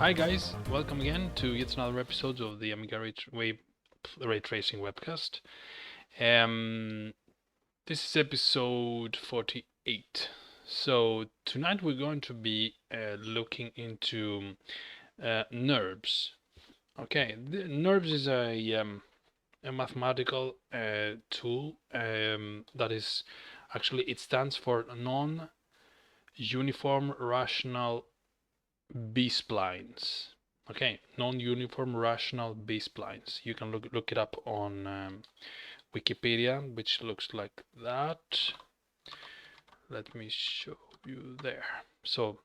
Hi guys, welcome again to yet another episode of the Amiga Raytracing webcast. This is episode 48. So tonight we're going to be looking into NURBS. Okay, the NURBS is a mathematical tool that is actually, it stands for non-uniform rational B-splines. Okay, non-uniform rational B-splines. You can look it up on Wikipedia, which looks like that. Let me show you there. So,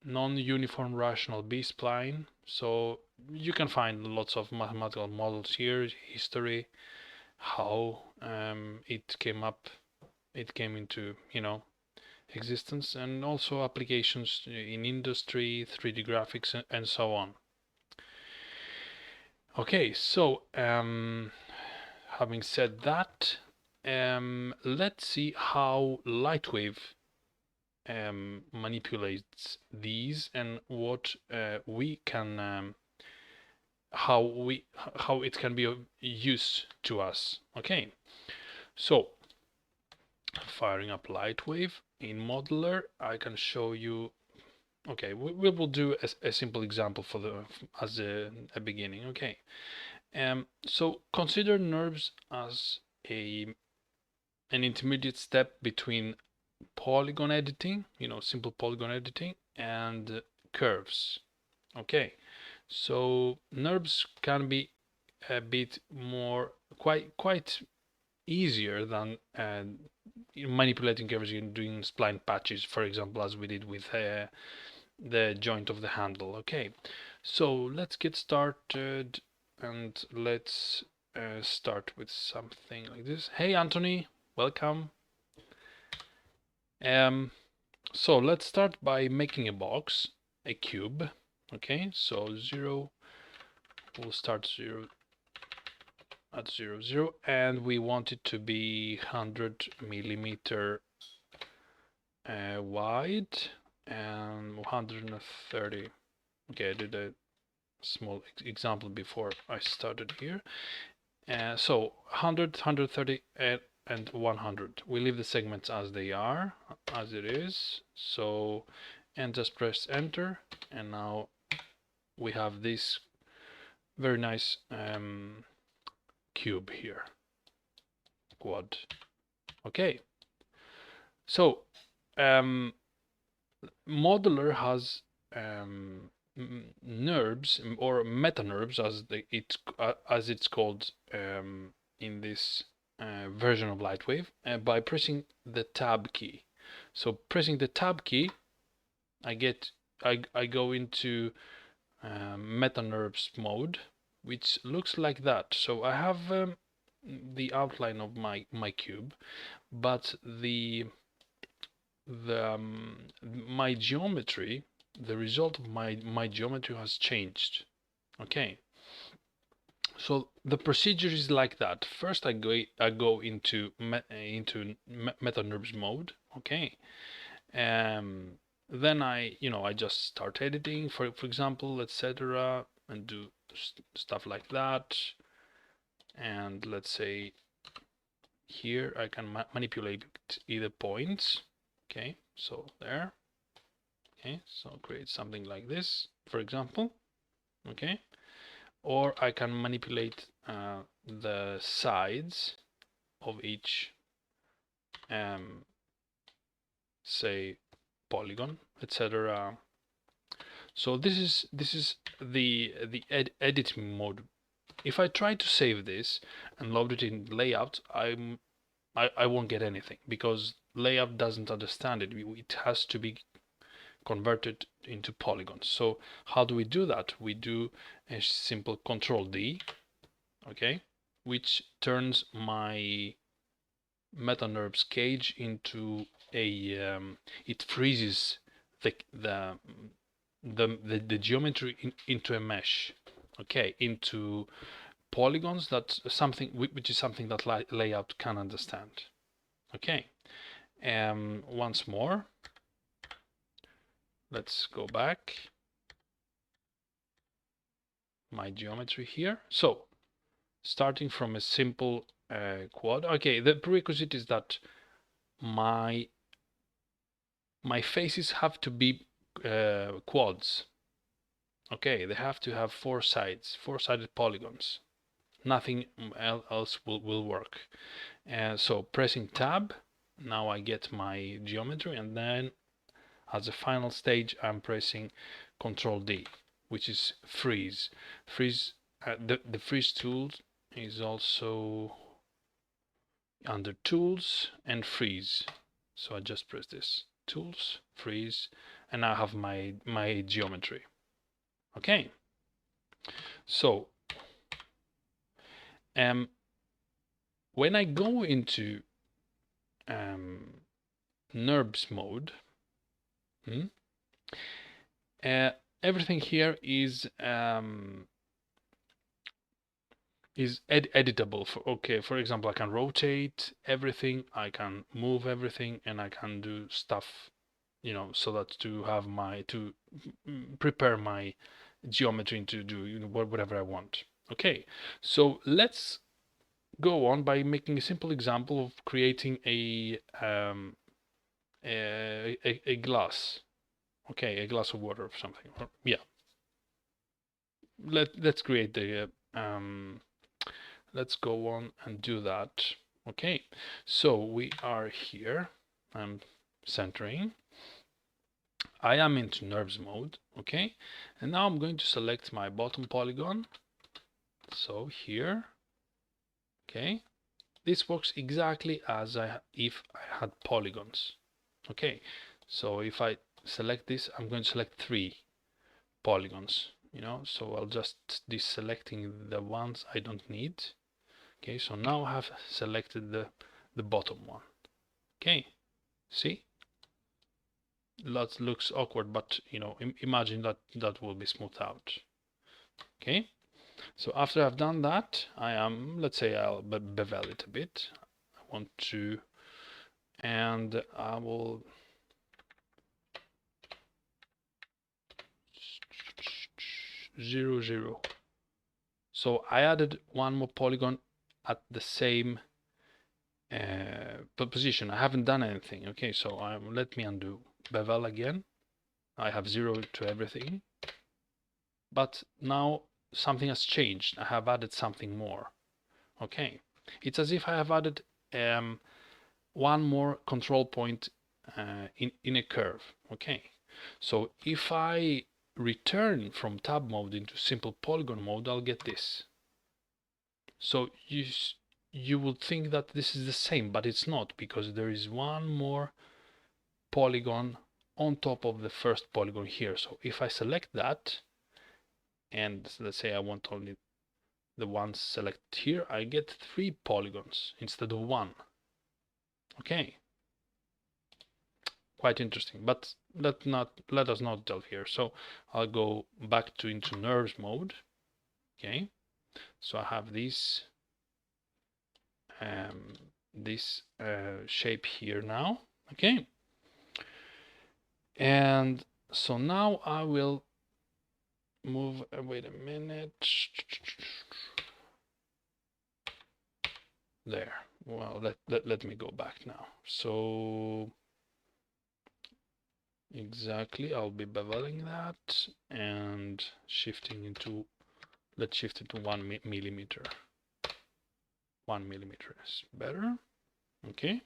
non-uniform rational B-spline. So you can find lots of mathematical models here, history, how it came into, existence, and also applications in industry, 3D graphics, and so on. Okay, so having said that, let's see how Lightwave manipulates these and what we can how it can be of use to us. Okay, so firing up Lightwave in Modeler, I can show you. Okay, we will do a simple example as a beginning. Okay, so consider NURBS as an intermediate step between polygon editing, simple polygon editing, and curves. Okay, so NURBS can be a bit more quite easier than manipulating curves in doing spline patches, for example, as we did with the joint of the handle. Okay, so let's get started, and let's start with something like this. Hey Anthony, welcome. So let's start by making a box, a cube. Okay, so 0, we'll start 0 at 0, 0, and we want it to be 100 millimeter wide and 130. Okay, I did a small example before I started here. So 100, 130, and 100. We leave the segments as they are, as it is. So, and just press enter, and now we have this very nice cube here, quad. Okay, so Modeler has NURBS or meta NURBS as it's called in this version of Lightwave by pressing the tab key. So pressing the tab key, I go into meta NURBS mode, which looks like that. So I have the outline of my cube, but my geometry, the result of my geometry has changed. Okay, so the procedure is like that. First I go into meta NURBS mode. Okay, then I just start editing, for example, etc., and do stuff like that. And let's say here I can manipulate either points. Okay, so there. Okay, so create something like this, for example. Okay, or I can manipulate the sides of each say polygon, etc. So this is the editing mode. If I try to save this and load it in layout, I won't get anything, because layout doesn't understand it. It has to be converted into polygons. So how do we do that? We do a simple Control D, okay, which turns my meta NURBS cage into a it freezes the geometry into a mesh, okay, into polygons. That's something which is something that layout can understand. Okay, once more, let's go back. My geometry here. So starting from a simple quad. Okay, the prerequisite is that my faces have to be quads. Okay, they have to have 4 sides, 4-sided polygons. Nothing else will work. So pressing tab, now I get my geometry, and then as a final stage I'm pressing Control D, which is freeze. Freeze. The freeze tool is also under tools and freeze. So I just press this, tools, freeze, and I have my geometry. Okay. So when I go into NURBS mode, everything here is editable. For example, I can rotate everything, I can move everything, and I can do stuff, so that to prepare my geometry to do whatever I want. Okay, so let's go on by making a simple example of creating a glass. Okay, a glass of water or something. Yeah. Let's create the let's go on and do that. Okay, so we are here. I'm centering. I am into NURBS mode. Okay, and now I'm going to select my bottom polygon. So here, okay, this works exactly as if I had polygons. Okay, so if I select this, I'm going to select 3 polygons, so I'll just deselecting the ones I don't need. Okay, so now I have selected the bottom one. Okay, see, that looks awkward, but imagine that will be smoothed out. Okay, so after I've done that, let's say I'll bevel it a bit. I want to, and I will zero zero. So I added one more polygon at the same position. I haven't done anything. Okay, so let me undo. Bevel again. I have 0 to everything. But now something has changed. I have added something more. Okay, it's as if I have added one more control point in a curve. Okay, so if I return from tab mode into simple polygon mode, I'll get this. So you would think that this is the same, but it's not, because there is one more polygon on top of the first polygon here. So if I select that, and let's say I want only the ones selected here, I get 3 polygons instead of 1. Okay, quite interesting, but let us not delve here. So I'll go back into NURBS mode. Okay, so I have this shape here now. Okay, and so now I will move. Wait a minute. There. Well, let me go back now. So exactly, I'll be beveling that and shifting into, let's shift it to 1 millimeter. 1 millimeter is better. Okay,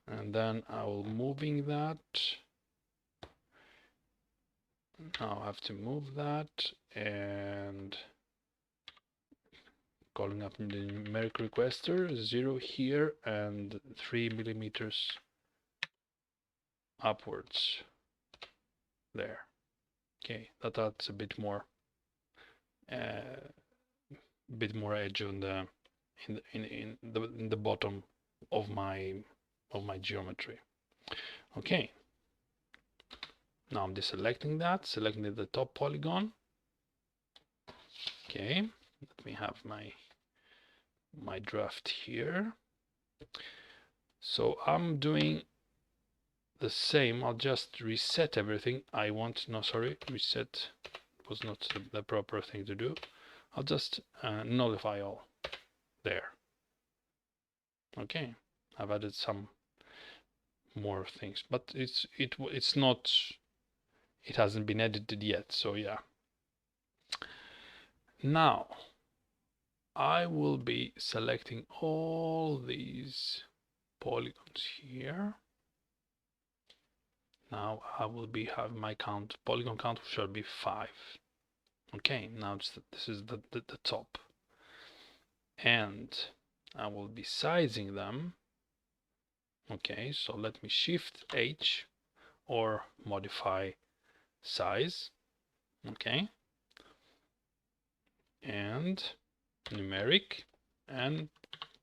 and then I will moving that. Now I have to move that and calling up the numeric requester, 0 here and 3 millimeters upwards. There. Okay, that adds a bit more edge on the in the bottom of my geometry. Okay, now I'm deselecting that, selecting the top polygon. Okay, let me have my draft here. So I'm doing the same. I'll just reset everything. Reset was not the proper thing to do. I'll just nullify all there. Okay, I've added some more things, but it's not, it hasn't been edited yet, so yeah. Now I will be selecting all these polygons here. Now I will be having my polygon count should be 5. Okay, now this is the top, and I will be sizing them. Okay, so let me Shift H or modify size. Okay, and numeric and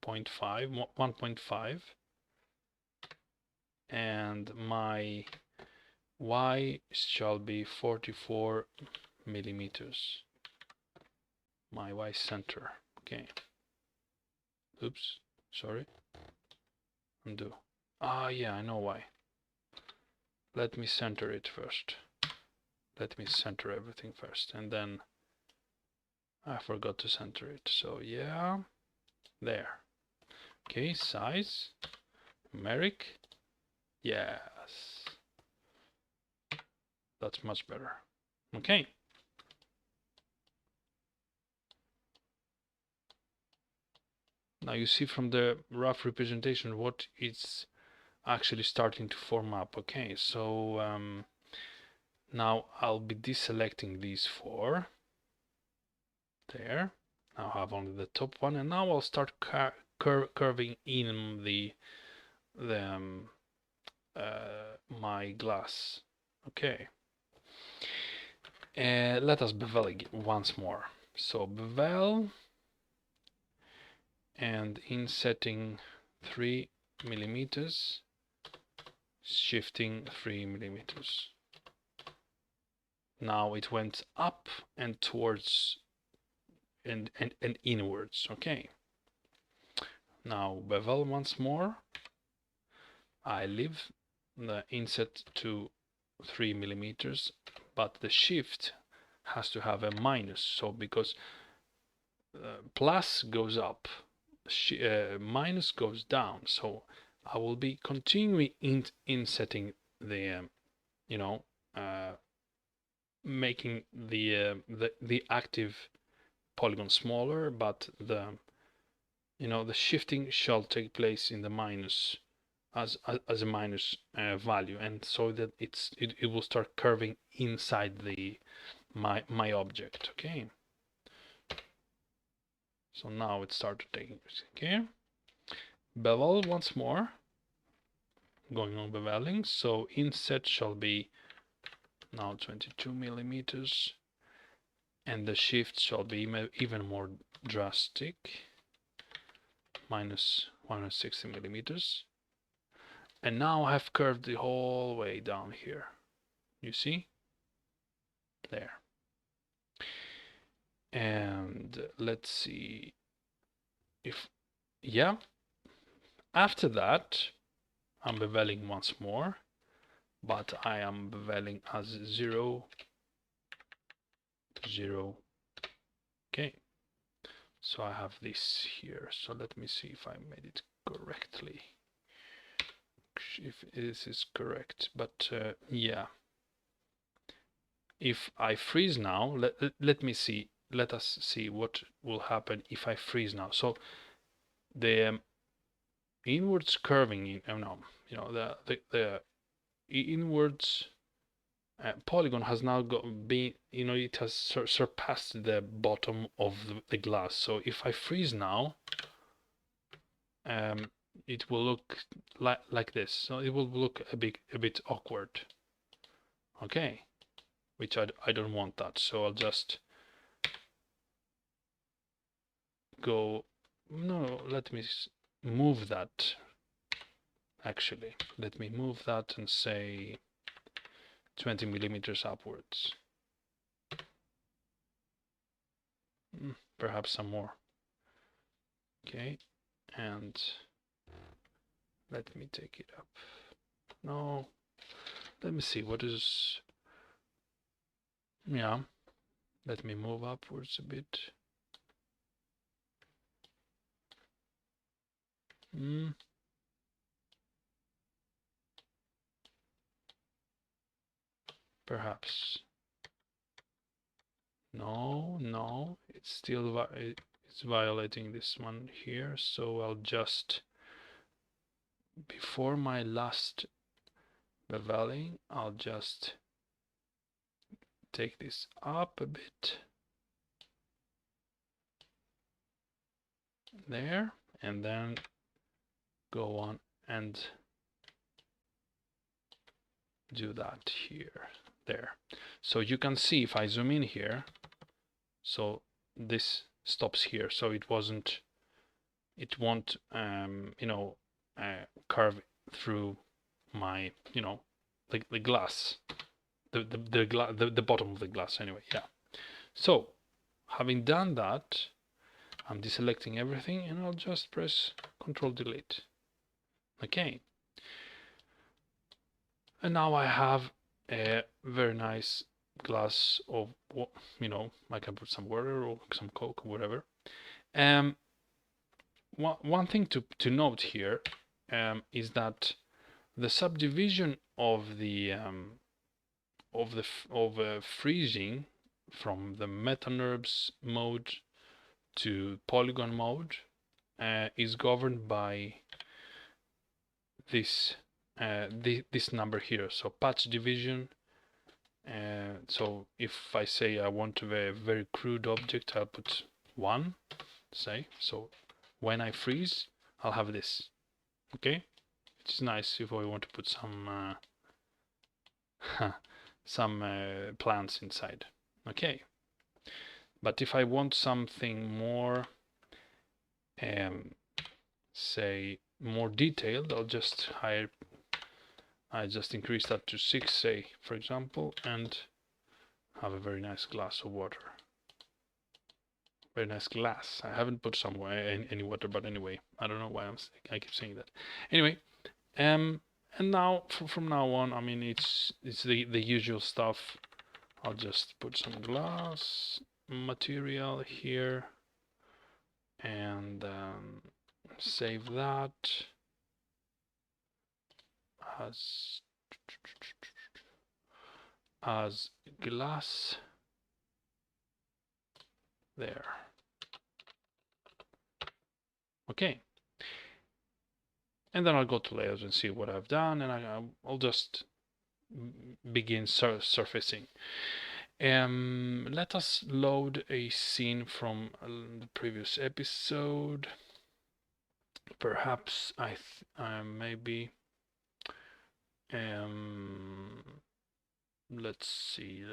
0.5, 1.5, and my Y shall be 44 millimeters. My Y center. Okay. Oops, sorry. Undo. Ah, yeah, I know why. Let me center it first. Let me center everything first, and then I forgot to center it. So yeah, there. Okay, size, numeric. Yes, that's much better. Okay. Now you see from the rough representation what it's actually starting to form up. Okay, so now I'll be deselecting these 4. There. Now I have only the top one, and now I'll start curving in the my glass. Okay. Let us bevel once more. So bevel, and in setting 3 millimeters, shifting 3 millimeters. Now it went up and towards and inwards. Okay. Now bevel once more. I leave the inset to 3 millimeters, but the shift has to have a minus. So because plus goes up, minus goes down. So I will be continuing insetting the making the active polygon smaller, but the shifting shall take place in the minus as a minus value, and so that it will start curving inside the my object. Okay, so now it started taking care. Bevel once more, going on beveling. So inset shall be now 22 millimeters, and the shift shall be even more drastic, minus 160 millimeters. And now I have curved the whole way down here. You see? There. And let's see if, yeah. After that, I'm beveling once more, but I am beveling as 0, 0. Okay. So I have this here. So let me see if I made it correctly. If this is correct, but yeah. If I freeze now, let me see. Let us see what will happen if I freeze now. So the inwards curving, the inwards polygon has now been, it has surpassed the bottom of the glass. So if I freeze now, it will look like this. So it will look a bit awkward. Okay, which I don't want that. So I'll just go. No, let me move that. Actually, let me move that and say 20 millimeters upwards. Perhaps some more. Okay, and let me take it up. No, let me see what is, yeah, let me move upwards a bit. Perhaps. No, it's still it's violating this one here, so I'll just, before my last beveling, I'll just take this up a bit there, and then go on and do that here, there. So you can see if I zoom in here, so this stops here, so it won't curve through my, the glass, the bottom of the glass anyway. Yeah. So having done that, I'm deselecting everything and I'll just press Control Delete. Okay. And now I have a very nice glass of, I can put some water or some Coke or whatever. One thing to note here is that the subdivision of the freezing from the NURBS mode to polygon mode is governed by this this number here. So patch division. So if I say I want a very crude object, I'll put 1, say. So when I freeze, I'll have this. Okay, it's nice if I want to put some some plants inside. Okay, but if I want something more, say more detailed, I'll just increase that to 6, say, for example, and have a very nice glass of water. Very nice glass. I haven't put somewhere any water, but anyway, I don't know why I keep saying that. Anyway, and now from now on, I mean, it's the usual stuff. I'll just put some glass material here and save that as glass there. Okay, and then I'll go to layers and see what I've done, and I'll just begin surfacing. Let us load a scene from the previous episode. Perhaps maybe let's see,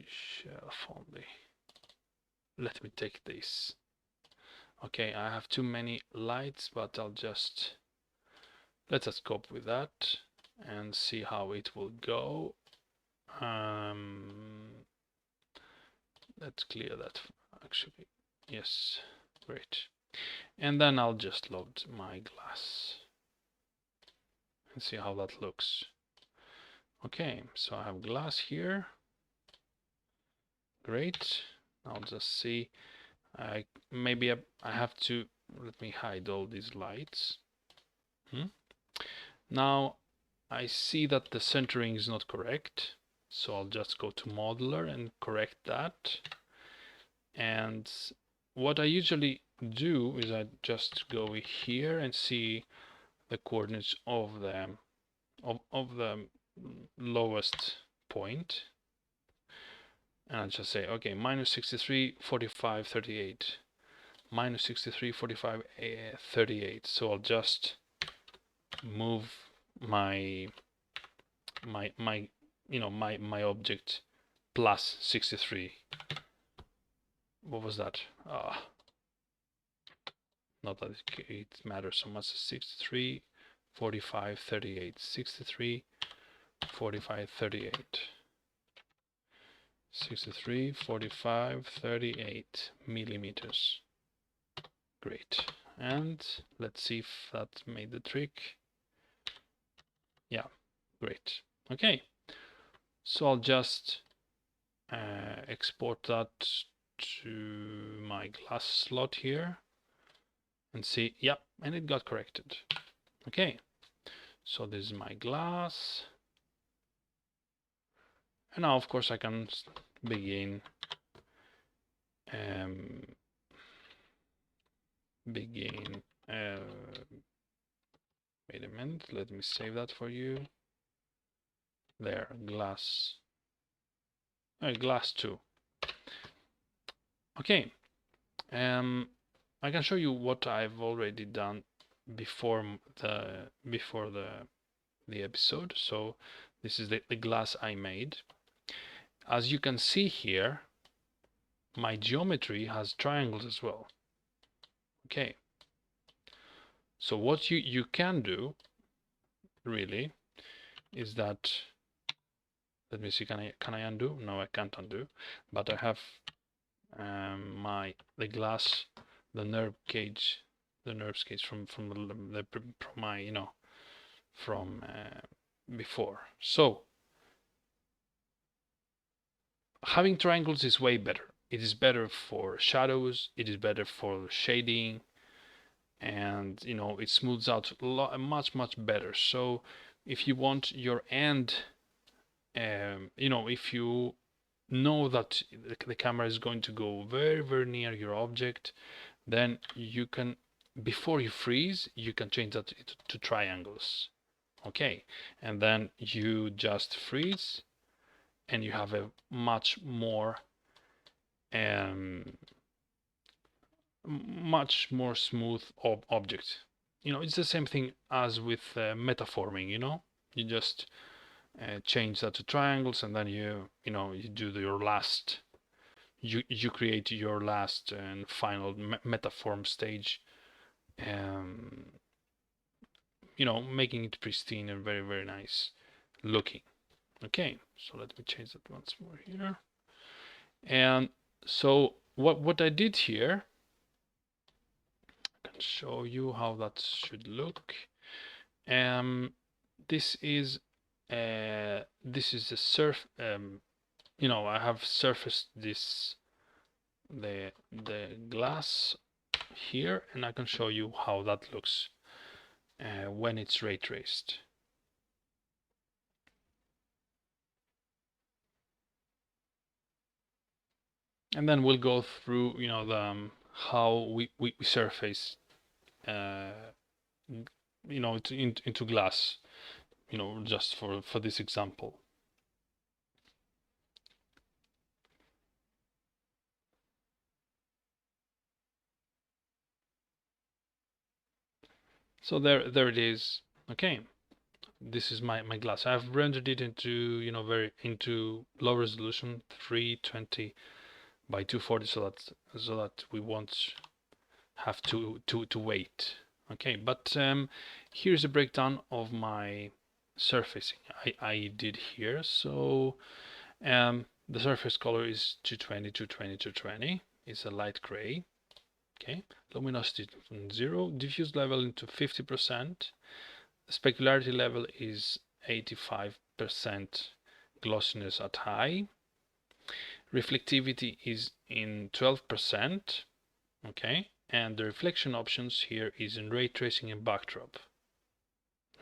shelf only. Let me take this. Okay, I have too many lights, but let us cope with that and see how it will go. Let's clear that actually. Yes, great. And then I'll just load my glass and see how that looks. Okay, so I have glass here. Great. I'll just see. Maybe I have to, let me hide all these lights. Now I see that the centering is not correct, so I'll just go to modeler and correct that. And what I usually do is I just go here and see the coordinates of the lowest point, and I'll just say, okay, minus 63, 45, 38, minus 63, 45, 38. So I'll just move my object plus 63. What was that? Not that it matters so much. 63, 45, 38, 63, 45, 38. 63, 45, 38 millimeters. Great. And let's see if that made the trick. Yeah, great. Okay, so I'll just export that to my glass slot here and see, yep, and it got corrected. Okay, so this is my glass, and now of course I can begin wait a minute, let me save that for you. There, glass 2. Okay, I can show you what I've already done before the episode. So this is the glass I made. As you can see here, my geometry has triangles as well. Okay, so what you can do really is that, let me see, can I undo? No, I can't undo, but I have the glass, the NURBS cage from my from before. So having triangles is way better. It is better for shadows, it is better for shading, and it smooths out much better. So if you want your end, if you know that the camera is going to go very near your object, then you can, before you freeze, you can change that to triangles. Okay, and then you just freeze and you have a much more smooth object. It's the same thing as with metaforming. You just change that to triangles, and then you do your last, you create your last and final metaform stage, making it pristine and very nice looking. Okay, so let me change that once more here. And so what I did here, I can show you how that should look. This is a surf. I have surfaced the glass here, and I can show you how that looks when it's ray traced. And then we'll go through how we surface into glass, just for this example. So there it is. Okay, this is my glass. I've rendered it into into low resolution, 320 by 240, so that we won't have to wait. Okay, but here's a breakdown of my surfacing I did here. So the surface color is 220. It's a light gray. Okay, luminosity from 0, diffuse level into 50%. The specularity level is 85%, glossiness at high. Reflectivity is in 12%. Okay, and the reflection options here is in ray tracing and backdrop.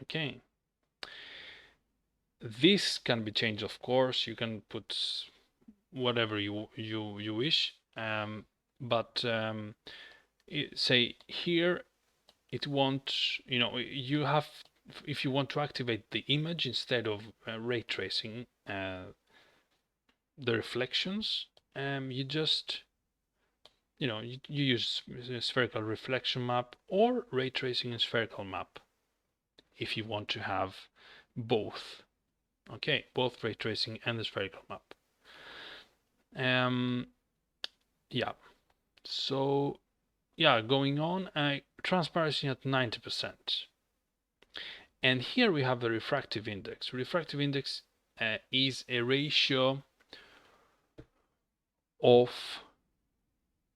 Okay, this can be changed, of course. You can put whatever you wish, but say here it won't, you have, if you want to activate the image instead of ray tracing the reflections, you just you use a spherical reflection map or ray tracing and spherical map if you want to have both. Okay, both ray tracing and the spherical map. Yeah, so yeah, going on, transparency at 90%. And here we have the refractive index. Refractive index is a ratio of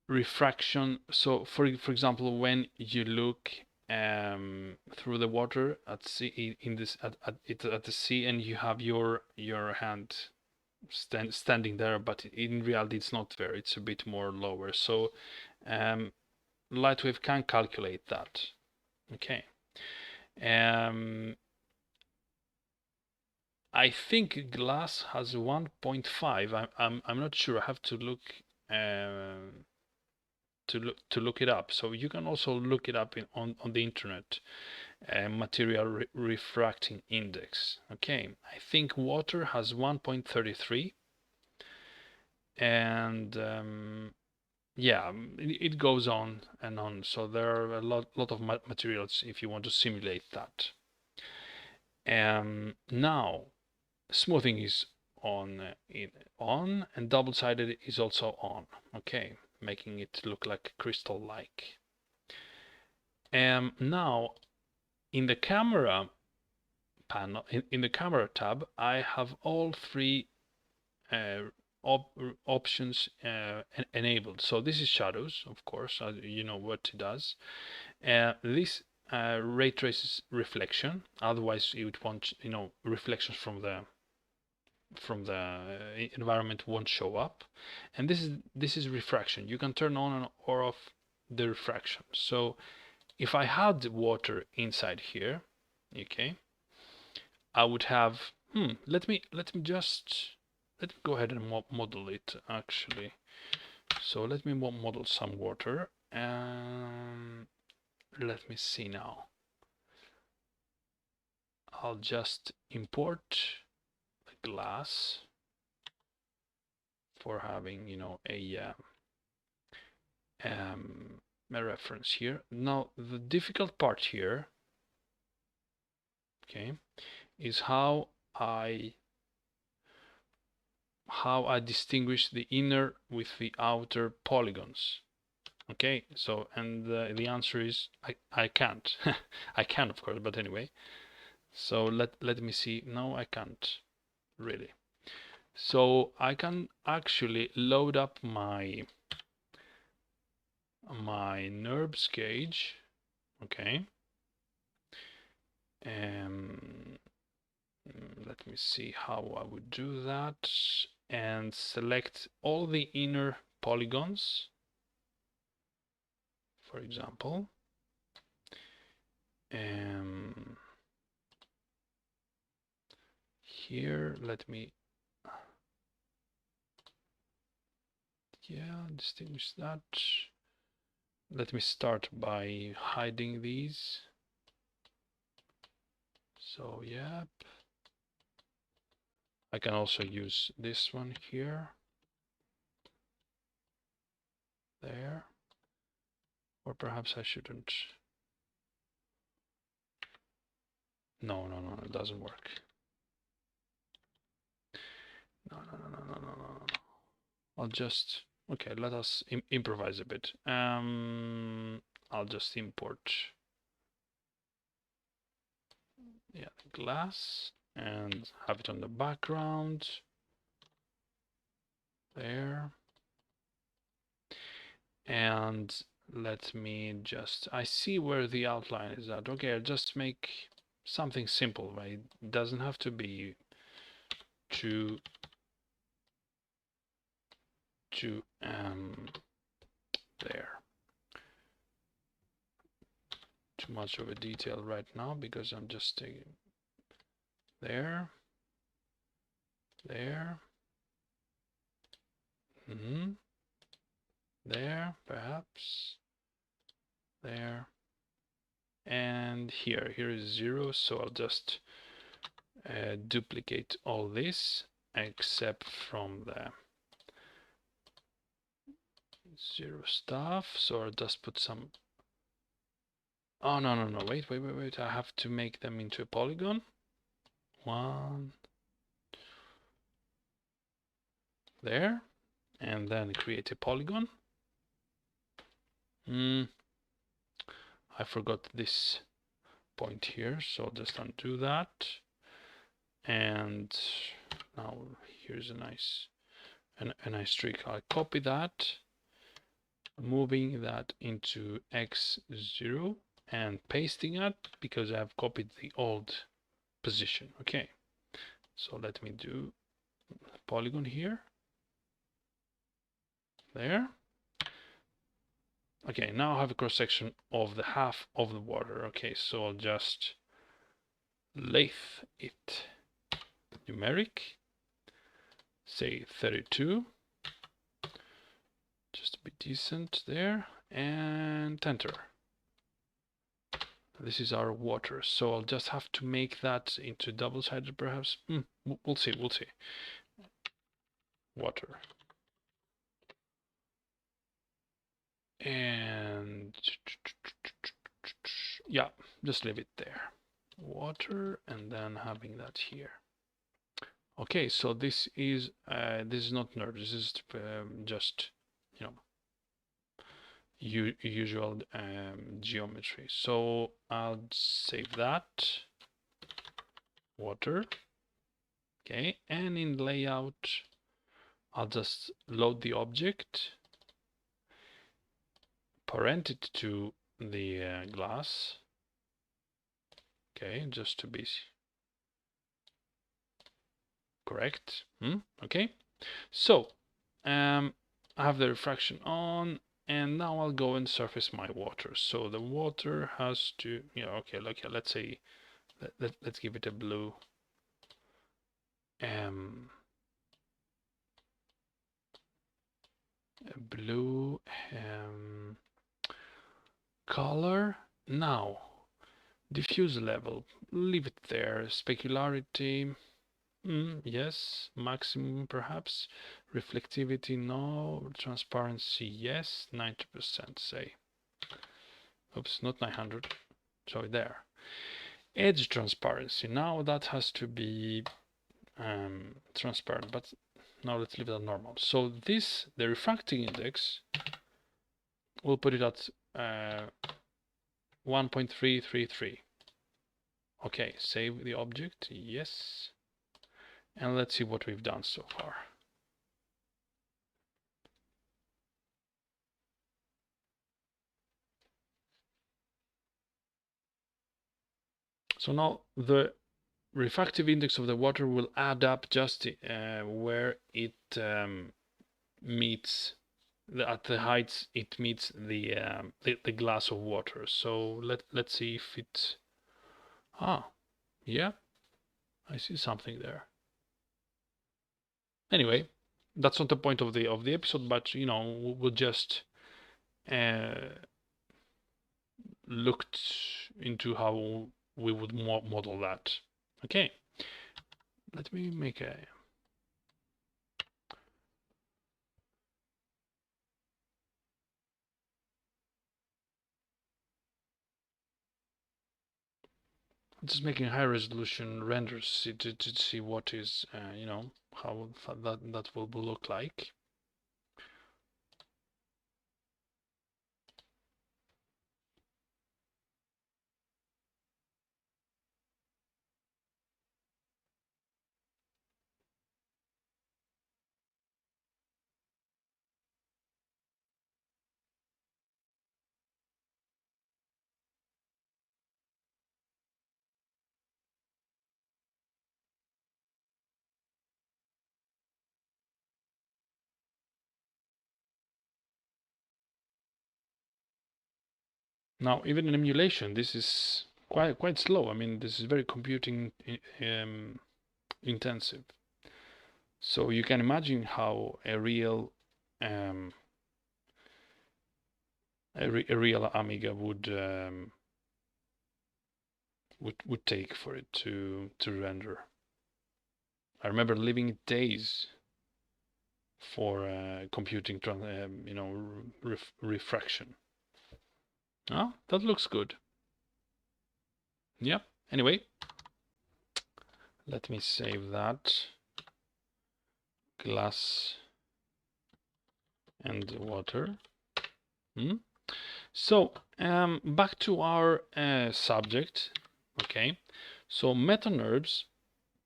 refraction. So for example, when you look through the water at sea in this at the sea, and you have your hand standing there, but in reality it's not there, it's a bit more lower. So Lightwave can calculate that. Okay. I think glass has 1.5. I'm not sure. I have to look to look it up. So you can also look it up on the internet. Material refracting index. Okay, I think water has 1.33, and yeah, it goes on and on. So there are a lot of materials if you want to simulate that. Now, smoothing is on, and double-sided is also on. Okay, making it look like crystal-like. Now, in the camera panel, in the camera tab, I have all three options enabled. So this is shadows, of course, you know what it does. This ray traces reflection, otherwise it won't, you know, reflections from the environment won't show up. And this is refraction. You can turn on or off the refraction. So if I had water inside here, okay, I would have let me go ahead and model it actually. So let me model some water, and let me see now. I'll just import the glass for having, you know, a reference here. Now the difficult part here, okay, is how I distinguish the inner with the outer polygons. Okay, so and the answer is I can't. I can, of course, but anyway. So let me see. No, I can't really. So I can actually load up my NURBS gauge. Okay. Let me see how I would do that, and select all the inner polygons, for example. Here, let me distinguish that. Let me start by hiding these. So yep, I can also use this one here, there, or perhaps I shouldn't. No, it doesn't work. No. I'll just, okay, let us improvise a bit. I'll just import glass and have it on the background there. And let me just, I see where the outline is at. Okay, I'll just make something simple, right? It doesn't have to be too there. Too much of a detail right now because I'm just taking there. There, perhaps, there, and here is 0, so I'll just duplicate all this except from the 0 stuff. So I'll just put some, oh no, wait, I have to make them into a polygon. 1 there, and then create a polygon. I forgot this point here, so I'll just undo that. And now here's a nice trick. I copy that, moving that into X0, and pasting it because I've copied the old position. Okay, so let me do polygon here, there. Okay, now I have a cross section of the half of the water. Okay, so I'll just lathe it numeric, say 32, just to be decent there, and enter. This is our water, so I'll just have to make that into double-sided perhaps. We'll see, we'll see. Water. And yeah, just leave it there. Water, and then having that here. Okay, so this is not NURBS. This is just, you know, usual geometry. So I'll save that. Water. Okay, and in layout, I'll just load the object, parent it to the glass. Okay, just to be correct. Okay, so I have the refraction on, and now I'll go and surface my water. So the water has to, okay, let's say, let's give it a blue. A blue color. Now, diffuse level, leave it there. Specularity, yes. Maximum perhaps. Reflectivity, no. Transparency, yes. 90%, say. Oops, not 900. Sorry, there. Edge transparency. Now that has to be transparent, but now let's leave it at normal. So this, the refracting index, we'll put it at 1.333. Okay, save the object, yes. And let's see what we've done so far. So now the refractive index of the water will add up just where it meets at the heights it meets the glass of water. So let's see if it. Yeah, I see something there. Anyway, that's not the point of the episode, but we'll just looked into how we would model that. Okay, let me make a. Just making high resolution renders to see what is, how that will look like. Now, even in emulation, this is quite slow. I mean, this is very computing intensive. So you can imagine how a real Amiga would take for it to render. I remember living days for computing, refraction. Oh, that looks good. Yeah. Anyway, let me save that. Glass and water. So back to our subject. Okay, so meta NURBS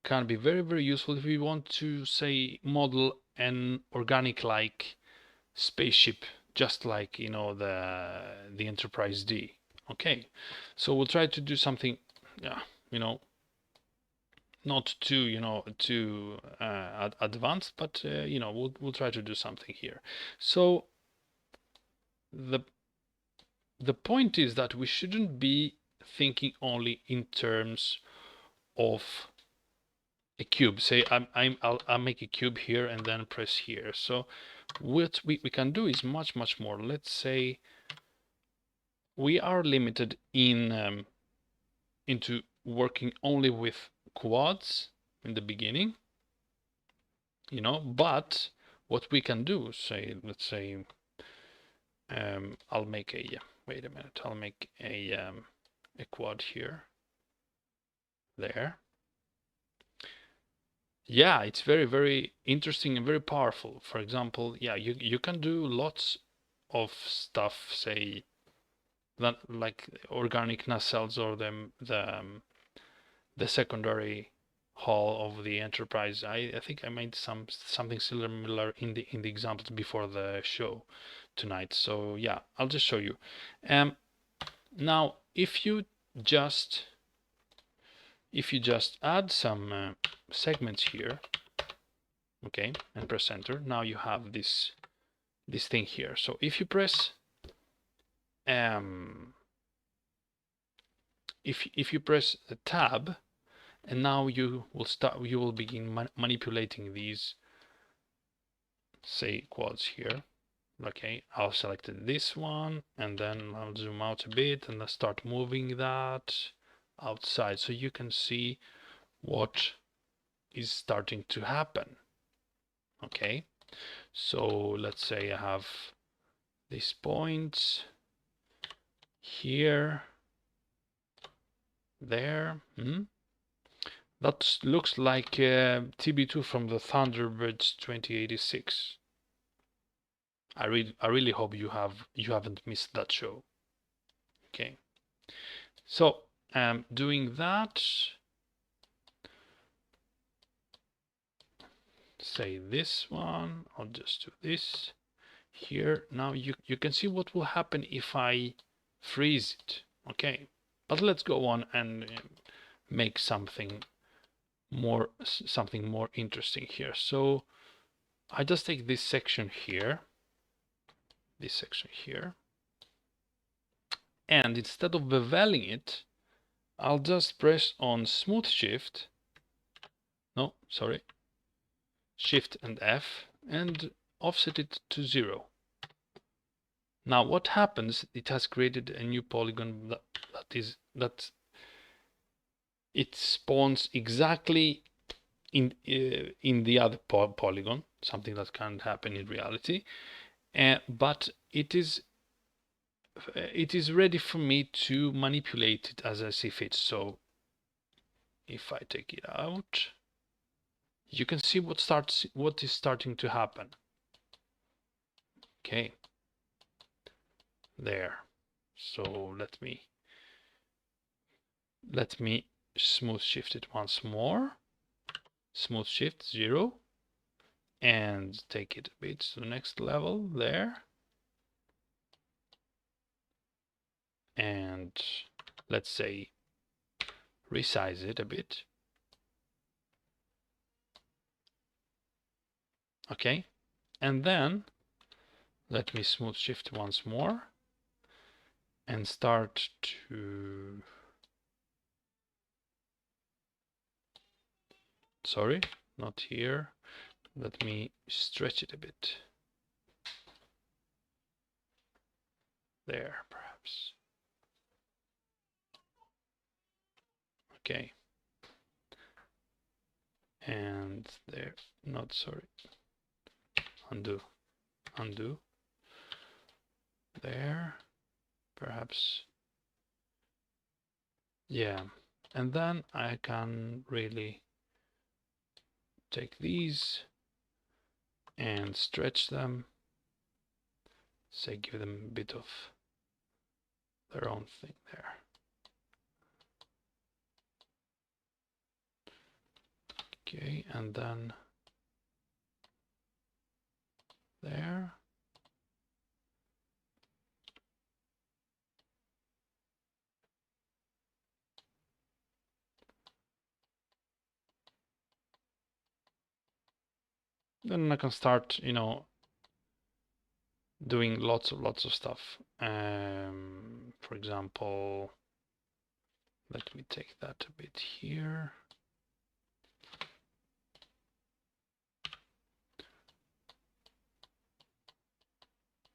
can be very useful if we want to, say, model an organic like spaceship, just like the Enterprise D. Okay, so we'll try to do something, yeah, not too advanced, but we'll try to do something here. So the point is that we shouldn't be thinking only in terms of a cube. Say I'll make a cube here and then press here. So what we can do is much more. Let's say we are limited in into working only with quads in the beginning, but what we can do, let's say I'll make a wait a minute, I'll make a quad here, there. Yeah, it's very interesting and very powerful. For example, yeah, you can do lots of stuff, say that like organic nacelles or the secondary hull of the Enterprise. I think I made something similar in the examples before the show tonight. So yeah, I'll just show you. Now if you just add some segments here, okay, and press enter, now you have this thing here. So if you press if you press the tab, and now you will begin manipulating these, say, quads here. Okay, I'll select this one and then I'll zoom out a bit and I'll start moving that outside so you can see what is starting to happen. Okay, so let's say I have these points here, there. That looks like TB2 from the Thunderbirds 2086. I really hope you haven't missed that show. Okay, so doing that, say this one, I'll just do this here. Now you can see what will happen if I freeze it. Okay, but let's go on and make something more interesting here. So I just take this section here, and instead of beveling it, I'll just press on smooth shift, no, sorry, shift and F, and offset it to 0. Now what happens, it has created a new polygon that it spawns exactly in the other polygon, something that can't happen in reality, but it is ready for me to manipulate it as I see fit. So if I take it out, you can see what is starting to happen. Okay, there. So let me smooth shift it once more. Smooth shift 0, and take it a bit to the next level there. And let's say resize it a bit. Okay, and then let me smooth shift once more and start to, sorry, not here, let me stretch it a bit there, perhaps. Okay, and there, not, sorry, undo, there, perhaps. Yeah, and then I can really take these and stretch them, say give them a bit of their own thing there. Okay, and then there. Then I can start, you know, doing lots of stuff. For example, let me take that a bit here.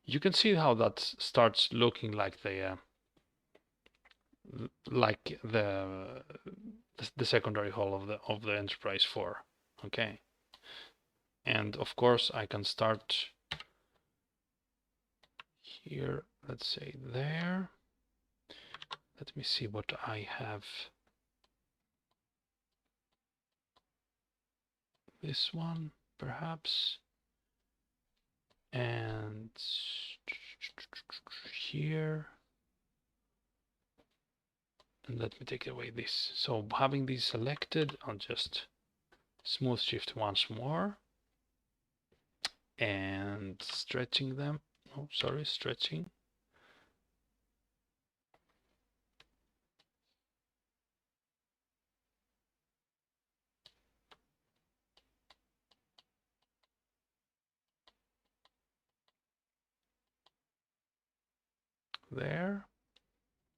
You can see how that starts looking like the secondary hull of the Enterprise 4. Okay, and of course I can start here. Let's say there. Let me see what I have. This one, perhaps, and here. And let me take away this. So having these selected, I'll just smooth shift once more and stretching them. Oh, sorry, stretching. There.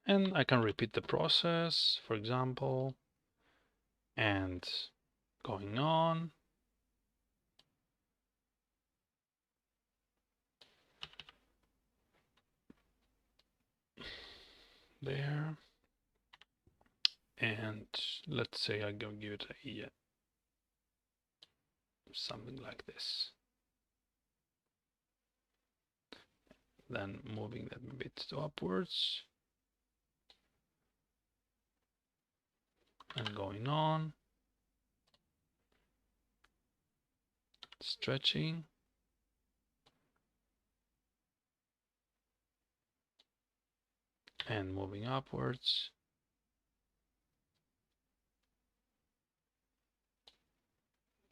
And I can repeat the process, for example, and going on. There. And let's say I go give it a something like this. Then moving that a bit upwards. And going on. Stretching. And moving upwards.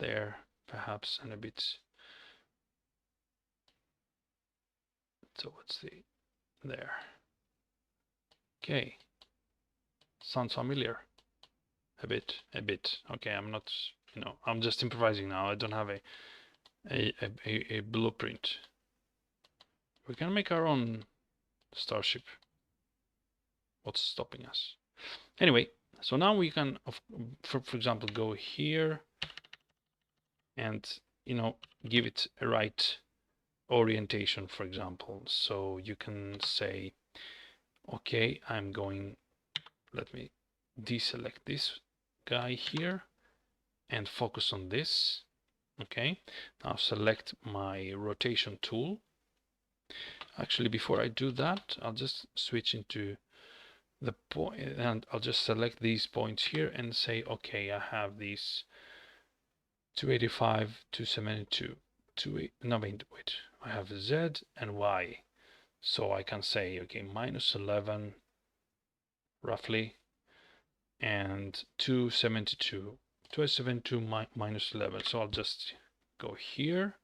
There, perhaps, and a bit towards the there. Okay, sounds familiar. A bit. Okay, I'm not, you know, I'm just improvising now. I don't have a blueprint. We can make our own starship. What's stopping us? Anyway, so now we can, for example, go here and, you know, give it a right orientation, for example. So you can say, okay, I'm going, let me deselect this guy here and focus on this. Okay, now select my rotation tool. Actually, before I do that, I'll just switch into the point and I'll just select these points here and say, okay, I have these 285, 272, no, wait, I have Z and Y. So I can say, okay, minus 11 roughly, and 272 minus 11. So I'll just go here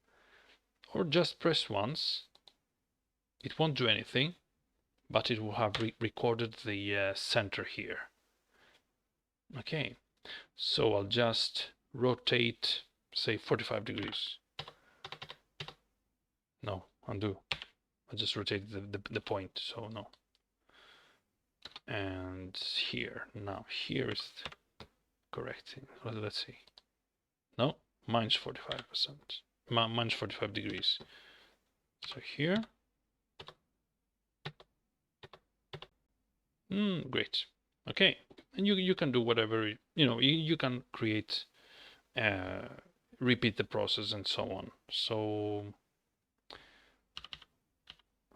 or just press once. It won't do anything, but it will have recorded the center here. Okay, so I'll just rotate, say 45 degrees. No, undo. I just rotated the point, so no. And here, now here is correct. Let's see. No, minus 45%, minus 45 degrees. So here. Great. Okay, and you can do whatever, you know, you can create, repeat the process and so on. So,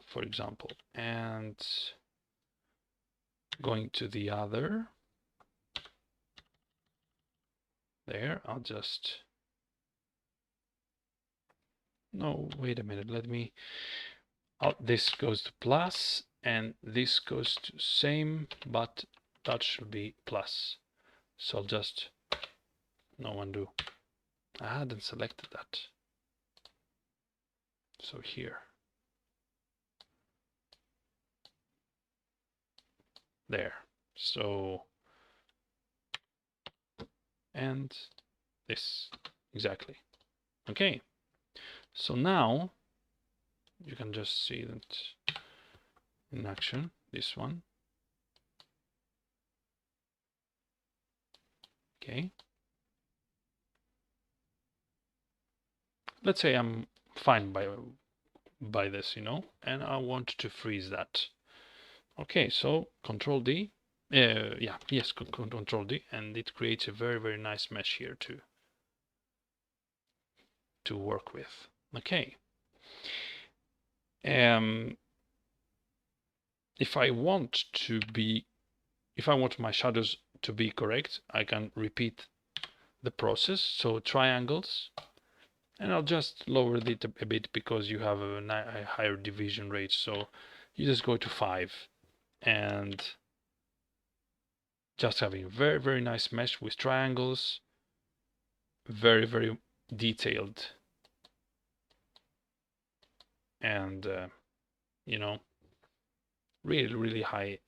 for example, and going to the other, there, I'll just, no, wait a minute, let me, this goes to plus and this goes to same, but that should be plus. So I'll just, no, undo. I hadn't selected that. So here. There. So, and this, exactly. Okay. So now you can just see that in action, this one. Okay. Let's say I'm fine by this, you know, and I want to freeze that. Okay, so Control D. Yeah, yes, Control D, and it creates a very, very nice mesh here to work with. Okay. If I want my shadows to be correct, I can repeat the process. So triangles, and I'll just lower it a bit because you have a higher division rate. So you just go to 5 and just having a very, very nice mesh with triangles, very, very detailed, and you know, really, really high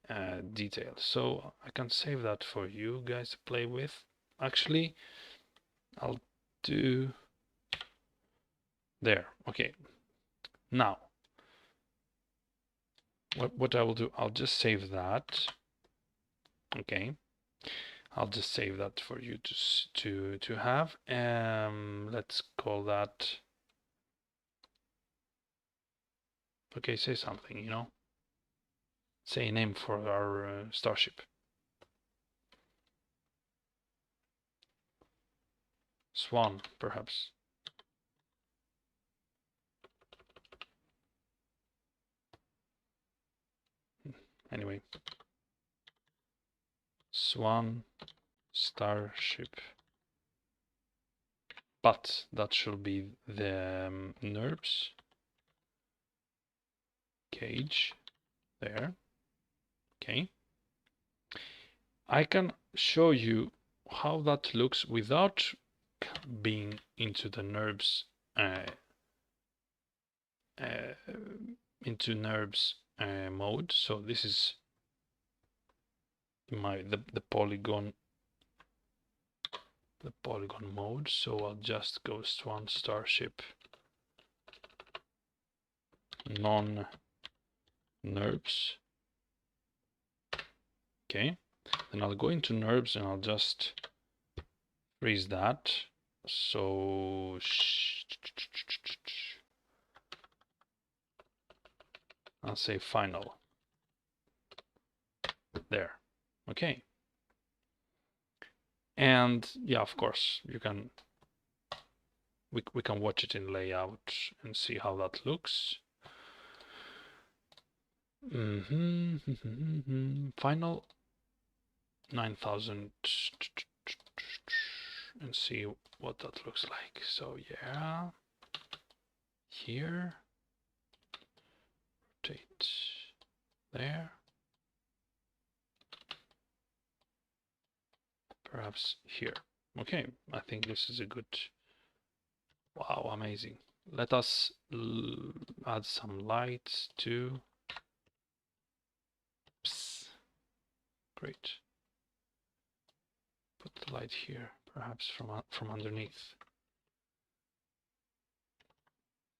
detail. So I can save that for you guys to play with. Actually, I'll do there. Okay. Now, what I will do, I'll just save that. Okay. I'll just save that for you to have. Let's call that. Okay, say something, you know. Say a name for our starship. Swan, perhaps. Anyway. Swan starship. But that should be the NURBS cage there. Okay. I can show you how that looks without being into the NURBS mode. So this is the polygon mode. So I'll just go Swan starship non-NURBS. Okay, then I'll go into NURBS and I'll just freeze that. So I'll say final. There. Okay. And yeah, of course, you can we can watch it in layout and see how that looks. Final 9,000 and see what that looks like. So yeah, here, rotate there, perhaps here. Okay, I think this is a good. Wow, amazing. Let us add some lights too. Psst. Great. Put the light here, perhaps from underneath.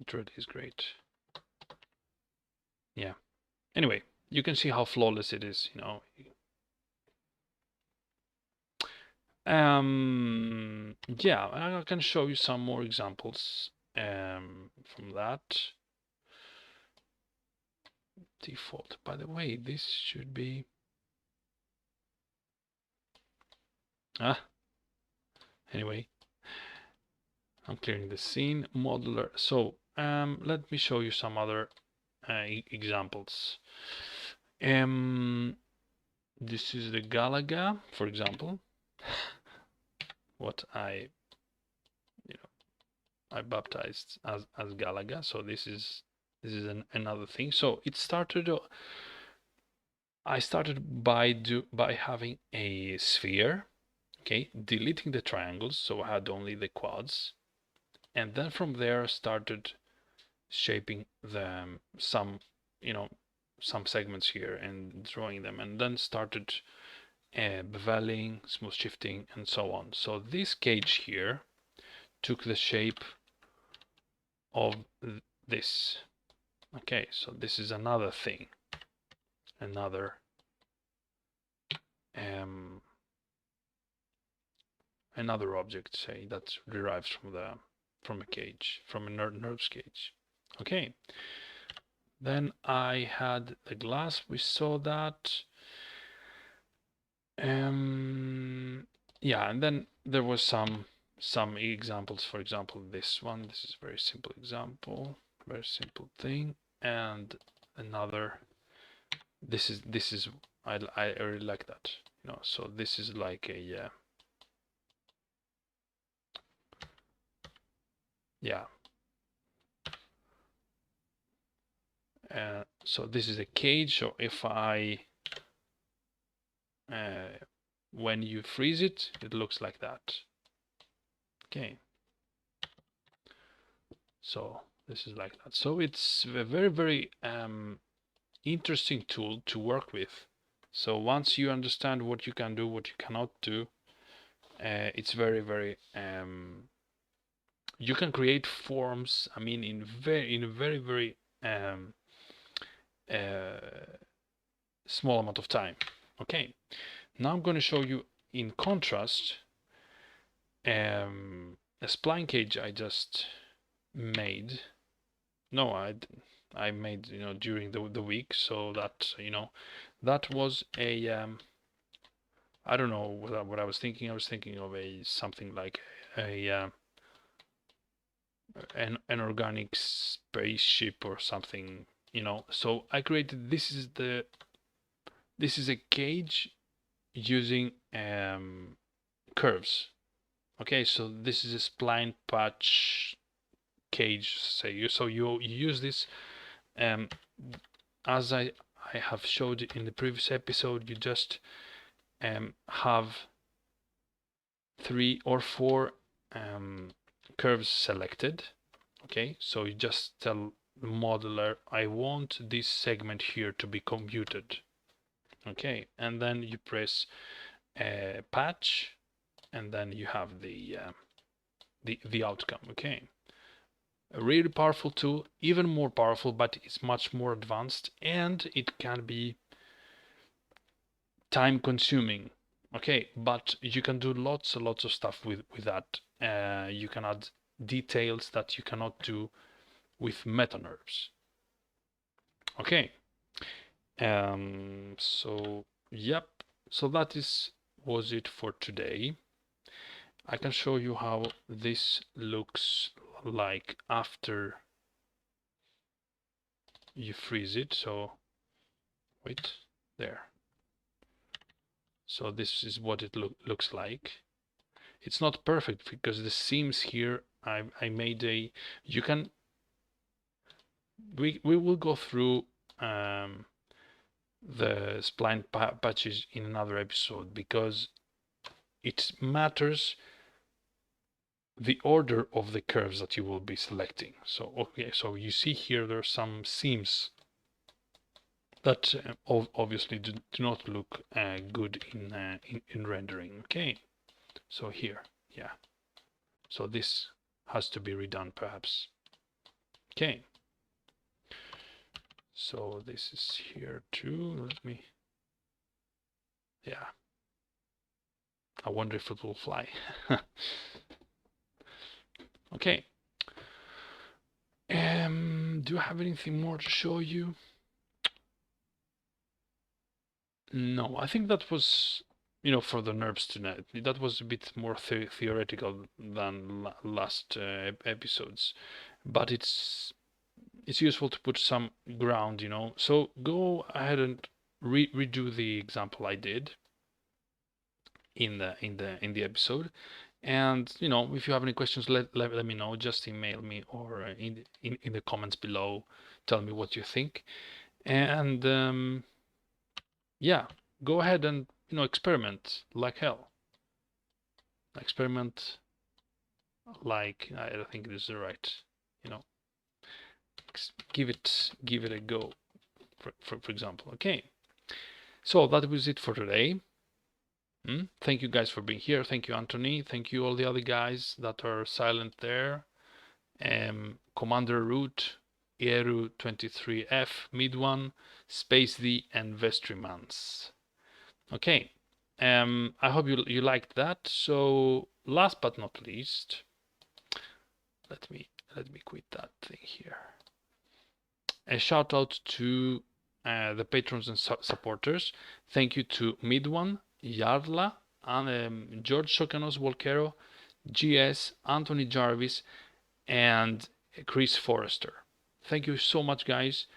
It really is great. Yeah. Anyway, you can see how flawless it is, you know. Yeah, I can show you some more examples from that. Default. By the way, this should be anyway, I'm clearing the scene. Modular. So let me show you some other examples. This is the Galaga, for example. What I baptized as Galaga. So this is another thing. So it started. I started by having a sphere. Okay, deleting the triangles, so I had only the quads, and then from there I started shaping them some segments here and drawing them, and then started beveling, smooth shifting, and so on. So this cage here took the shape of this. Okay, so this is another thing, another another object, say, that derives from a cage, from a NURBS cage. Okay, then I had the glass, we saw that. Yeah, and then there was some examples. For example, this one. This is a very simple example, very simple thing, and another. This is I really like that. You know, so this is like a yeah. So this is a cage. So if I when you freeze it, it looks like that. Okay. So this is like that. So it's a very, very interesting tool to work with. So once you understand what you can do, what you cannot do, it's very, very you can create forms. I mean, in a very, very small amount of time. Okay. Now I'm going to show you in contrast a spline cage I just made. No, I made, you know, during the week, so that, you know, that was a I don't know what I was thinking. I was thinking of a something like a an organic spaceship or something, you know. So I created this is a cage using curves. Okay, so this is a spline patch cage, say you. So you use this as I have showed in the previous episode. You just have 3 or 4 curves selected. Okay, so you just tell the modeler, I want this segment here to be computed. Okay, and then you press patch, and then you have the outcome. Okay, a really powerful tool, even more powerful, but it's much more advanced, and it can be time consuming. Okay, but you can do lots and lots of stuff with that. You can add details that you cannot do with meta NURBS. Okay, so yep, so that was it for today. I can show you how this looks like after you freeze it. So wait, there. So this is what it looks like. It's not perfect because the seams here, I made a, you can, we will go through the spline patches in another episode, because it matters the order of the curves that you will be selecting. So okay, so you see here there are some seams that obviously do not look good in rendering. Okay, so here, yeah, so this has to be redone perhaps. Okay, so this is here too. Let me, yeah, I wonder if it will fly. Okay, do I have anything more to show you? No, I think that was, you know, for the NURBS tonight. That was a bit more theoretical than last episodes, but it's useful to put some ground, you know. So go ahead and redo the example I did in the episode, and you know, if you have any questions, let me know. Just email me or in the comments below, tell me what you think, and yeah, go ahead and, you know, experiment like hell. Experiment like, I don't think this is the right, you know, give it a go, for example. Okay, so that was it for today. Thank you guys for being here. Thank you, Anthony. Thank you all the other guys that are silent there. Commander Root, Eru23F, Mid1, Space D, and Vestrymans. Okay, I hope you liked that. So last but not least, let me quit that thing here. A shout out to the patrons and supporters. Thank you to Mid1, Yarla, and George Shokanos Volcaro, GS, Anthony Jarvis, and Chris Forrester. Thank you so much, guys,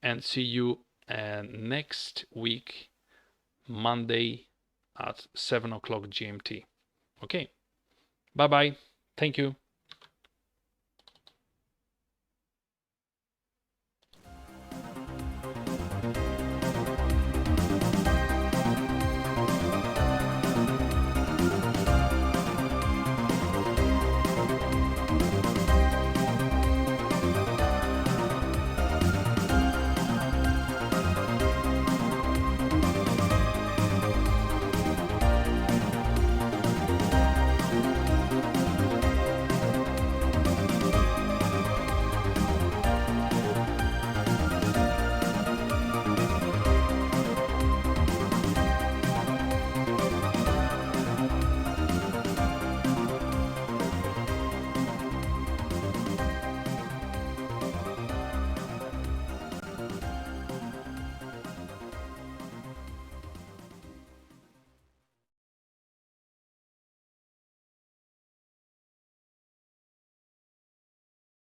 and see you next week, Monday at 7 o'clock GMT. Okay, bye bye. Thank you.